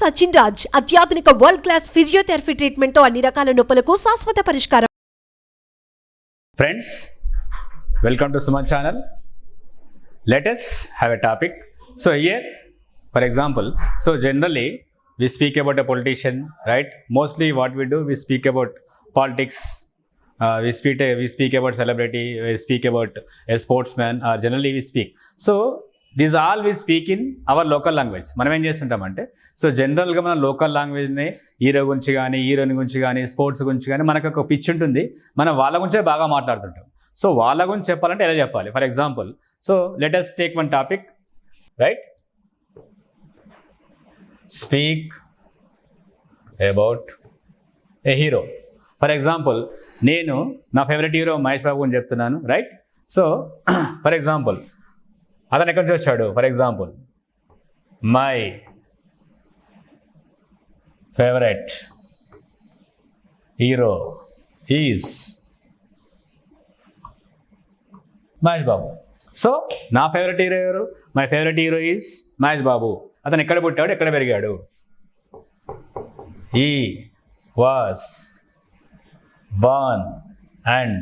సచిన్ రాజ్ అత్యాధునిక world class physiotherapy treatment తో అన్ని రకాల నొప్పులకు శాశ్వత పరిష్కారం. Friends, welcome to Suman channel. Let us have a topic. So here, for example, so generally we speak about a politician, right? Mostly what we do, we speak about politics. We speak about celebrity. We speak about a sportsman. Generally we speak. So these all we speak in our local language. మనం ఏం చేస్తుంటామంటే so జనరల్గా మన local లాంగ్వేజ్ని hero గురించి కానీ heroine గురించి కానీ sports గురించి కానీ మనకు ఒక పిచ్ ఉంటుంది. మనం వాళ్ళ గురించే బాగా మాట్లాడుతుంటాం. సో వాళ్ళ గురించి చెప్పాలంటే ఎలా చెప్పాలి? For example, so let us take one topic, right? Speak about a hero. For example, నేను నా ఫేవరెట్ హీరో మహేష్ బాబు గురించి చెప్తున్నాను, రైట్? సో ఫర్ ఎగ్జాంపుల్, అతను ఎక్కడి నుంచి వచ్చాడు? For example, my favourite hero is Mahesh Babu. So నా ఫేవరెట్ హీరో ఎవరు? My favourite hero is Mahesh Babu. అతను ఎక్కడ పుట్టాడు, ఎక్కడ పెరిగాడు? He was born and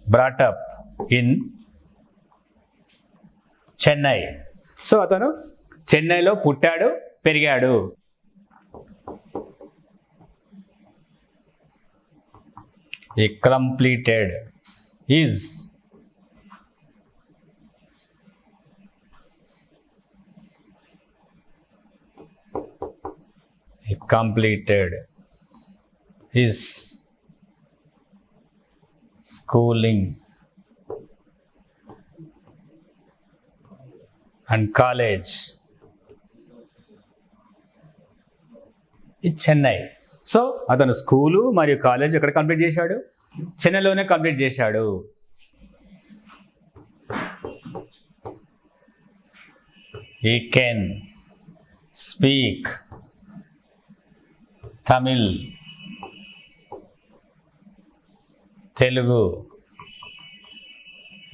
brought up in Chennai. So అతను చెన్నైలో పుట్టాడు, పెరిగాడు. He completed his schooling and college in Chennai. So అతను స్కూలు మరియు కాలేజ్ ఎక్కడ కంప్లీట్ చేశాడు? చెన్నైలోనే కంప్లీట్ చేశాడు. He can speak Tamil, Telugu,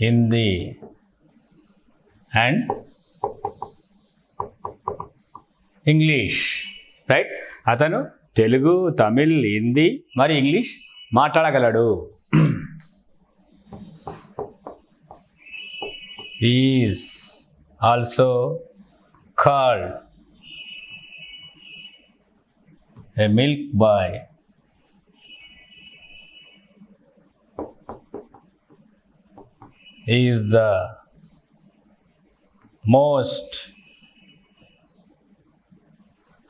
Hindi and English, right? అతను తెలుగు, తమిళ్, హిందీ మరియు ఇంగ్లీష్ మాట్లాడగలడు. Is also called a milk boy. He is the most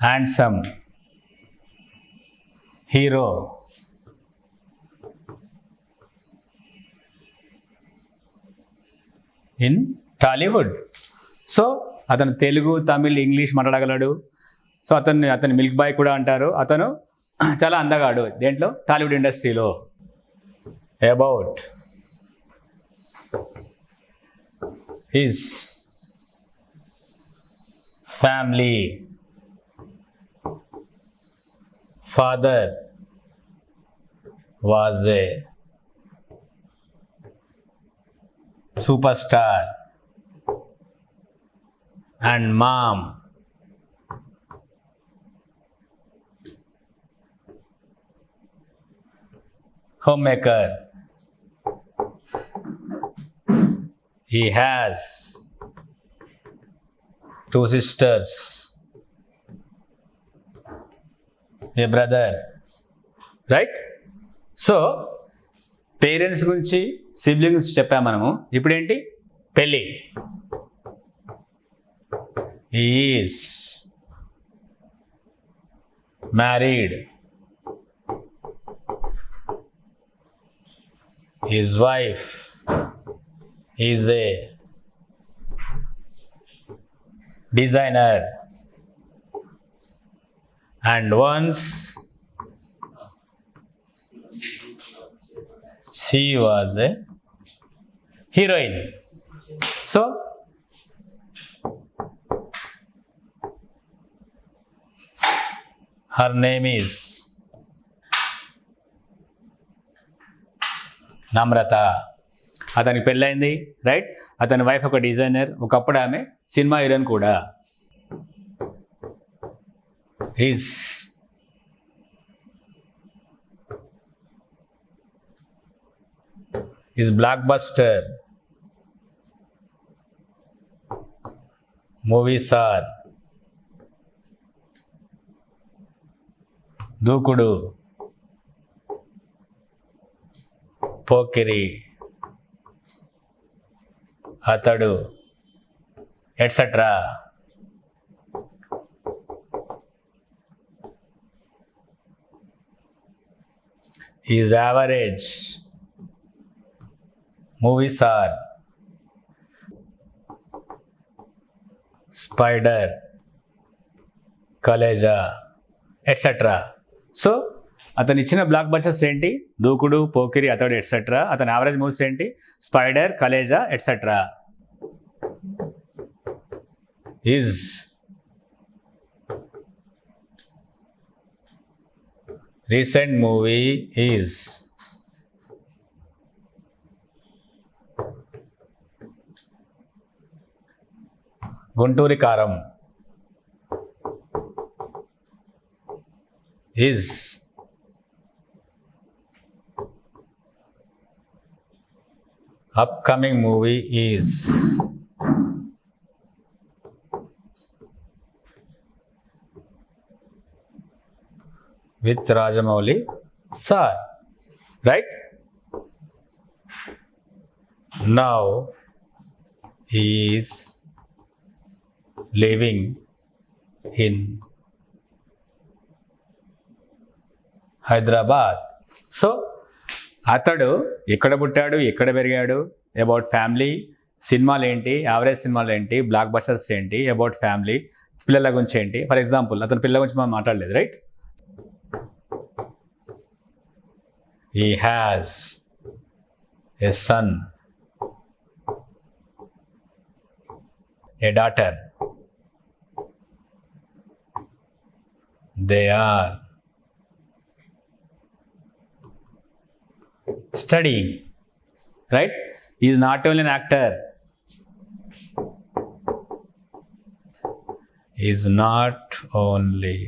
handsome hero in Tollywood. So అతను తెలుగు, తమిళ్, ఇంగ్లీష్ మాట్లాడగలడు. సో అతన్ని మిల్క్ బాయ్ కూడా అంటారు. అతను చాలా అందగాడు దేంట్లో? టాలీవుడ్ ఇండస్ట్రీలో. About his family, father was a super star and mom homemaker. He has 2 sisters, a brother, right? So parents గురించి, సిబ్లింగ్స్ గురించి చెప్పాము మనము. ఇప్పుడేంటి? పెళ్ళి. He is married. His wife is a designer and once she was a heroine. So her name is నమ్రత. అతనికి పెళ్ళైంది, right? అతని wife ఒక డిజైనర్, ఒకప్పుడు ఆమె సినిమా హీరోయిన్ కూడా. is blockbuster movies are Dookudu, Pokiri, Athadu, etcetera. Is average movies are Spyder, Khaleja, etcetera. So అతను ఇచ్చిన black busters ఏంటి? దూకుడు, పోకిరి, అతడు, ఎట్సెట్రా. అతని యావరేజ్ మూవీస్ ఏంటి? Spyder, Khaleja, etcetera. Is recent movie is Guntur Kaaram. His upcoming movie is with Rajamouli sir, right? Now he is living in Hyderabad. So అతడు ఎక్కడ పుట్టాడు, ఎక్కడ పెరిగాడు, అబౌట్ ఫ్యామిలీ, సినిమాలు ఏంటి, యావరేజ్ సినిమాలు ఏంటి, బ్లాక్ బస్టర్స్ ఏంటి, అబౌట్ ఫ్యామిలీ, పిల్లల గురించి ఏంటి. ఫర్ ఎగ్జాంపుల్ అతని పిల్లల గురించి మనం మాట్లాడలేదు, right? He has a son, a daughter, they are studying, right? He is not only an actor, he is not only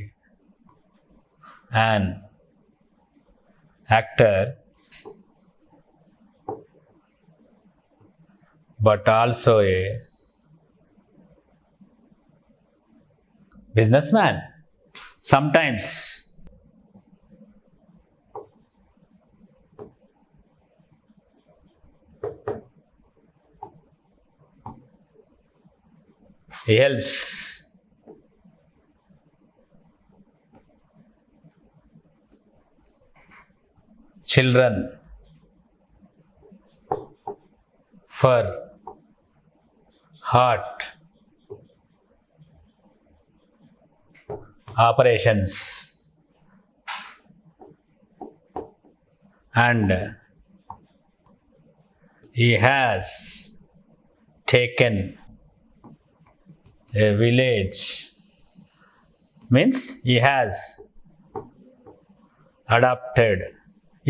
an actor but also a businessman. Sometimes he helps children for heart operations and he has taken a village, means he has adopted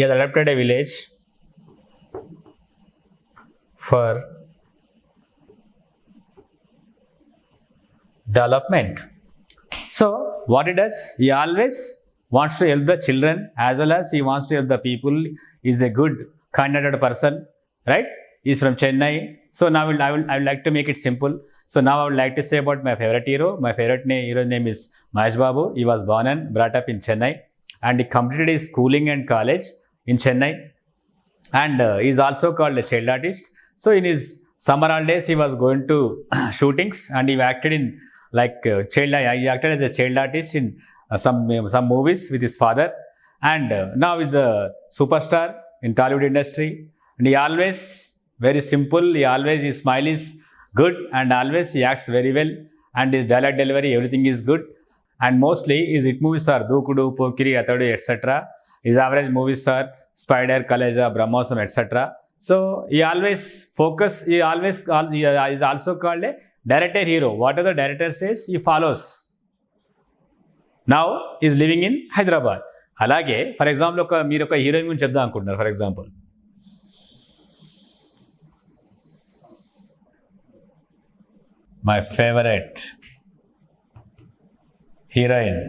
a village for development. So what he does, he always wants to help the children as well as he wants to help the people. He is a good, kind-hearted person, right? He is from Chennai. So now I would like to make it simple. So now I would like to say about my favorite hero. My favorite hero name is Mahesh Babu. He was born and brought up in Chennai, and he completed his schooling and college in Chennai, and he is also called a child artist. So in his summer holidays, he was going to shootings, and he acted in he acted as a child artist in some movies with his father, and now is the superstar in Tollywood industry. And he always very simple. His smile is good, and always he acts very well, and his dialogue delivery, everything is good. And mostly his hit movies are Dookudu, Pokiri, Atadu, etc. His average movies are Spider, Kaleja, Brahmosam, etc. So he always focus. He is also called a director hero. Whatever the director says, he follows. Now he is living in Hyderabad. అలాగే for example మీరు ఒక heroine గురించి చెప్దాం అనుకుంటున్నారు. For example my favorite heroine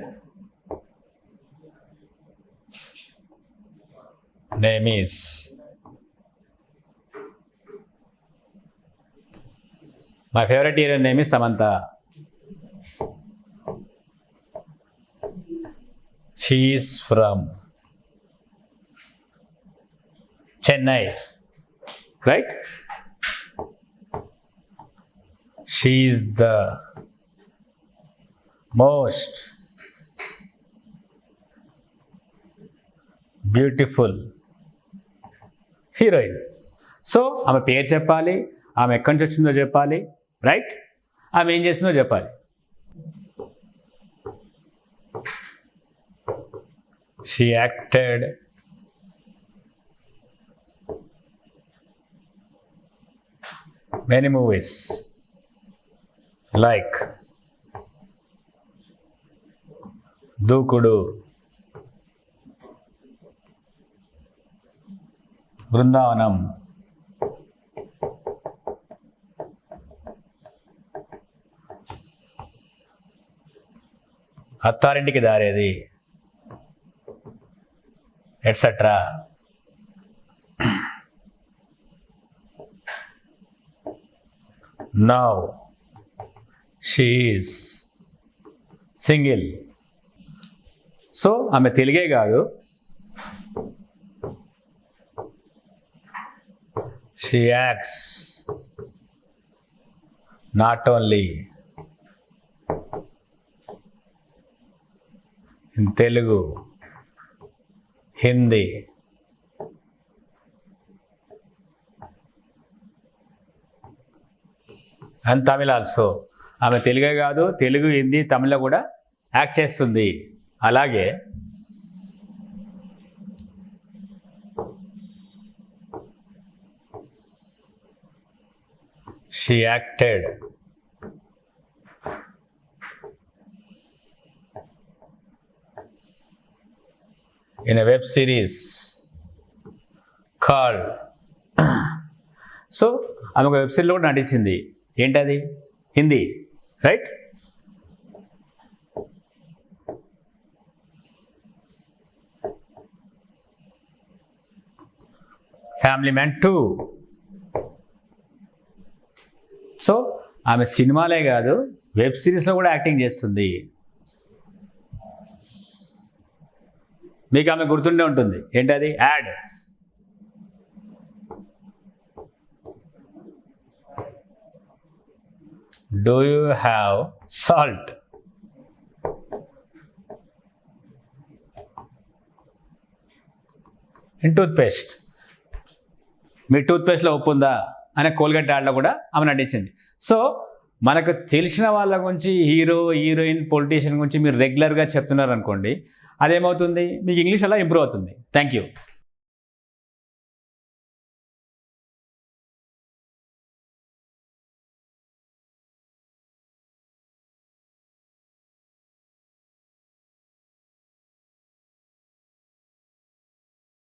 name is my favorite heroine name is Samantha. She is from Chennai, right? She is the most beautiful heroine. So ఆమె పేరు చెప్పాలి, ఆమె ఎక్కడి నుంచి వచ్చిందో చెప్పాలి, రైట్? ఆమె ఏం చేసిందో చెప్పాలి. She acted many movies like దూకుడు, Brindavanam, Attarintiki Daredi, etcetera. Now she is single. So ఆమె తెలుగే కాదు, she acts not only in Telugu, Hindi, and Tamil also. ఆమె తెలుగే కాదు, తెలుగు, హిందీ, తమిళ కూడా యాక్ట్ చేస్తుంది. అలాగే she acted in a web series called so ఆమె ఒక వెబ్ సిరీస్లో కూడా నటించింది. ఏంటది? Hindi, right? Family man 2. So ఆమె సినిమాలే కాదు, వెబ్ సిరీస్లో కూడా యాక్టింగ్ చేస్తుంది. మీకు ఆమె గుర్తుండే ఉంటుంది. ఏంటది? Ad. Do you have salt? In toothpaste. మీ టూత్పేస్ట్లో ఉప్పు ఉందా అనే కోల్గేట్ యాడ్లో కూడా ఆమె నటించింది. సో మనకు తెలిసిన వాళ్ళ గురించి, హీరో, హీరోయిన్, పొలిటీషియన్ గురించి మీరు రెగ్యులర్గా చెప్తున్నారు అనుకోండి, అదేమవుతుంది? మీకు ఇంగ్లీష్ అలా ఇంప్రూవ్ అవుతుంది. Thank you.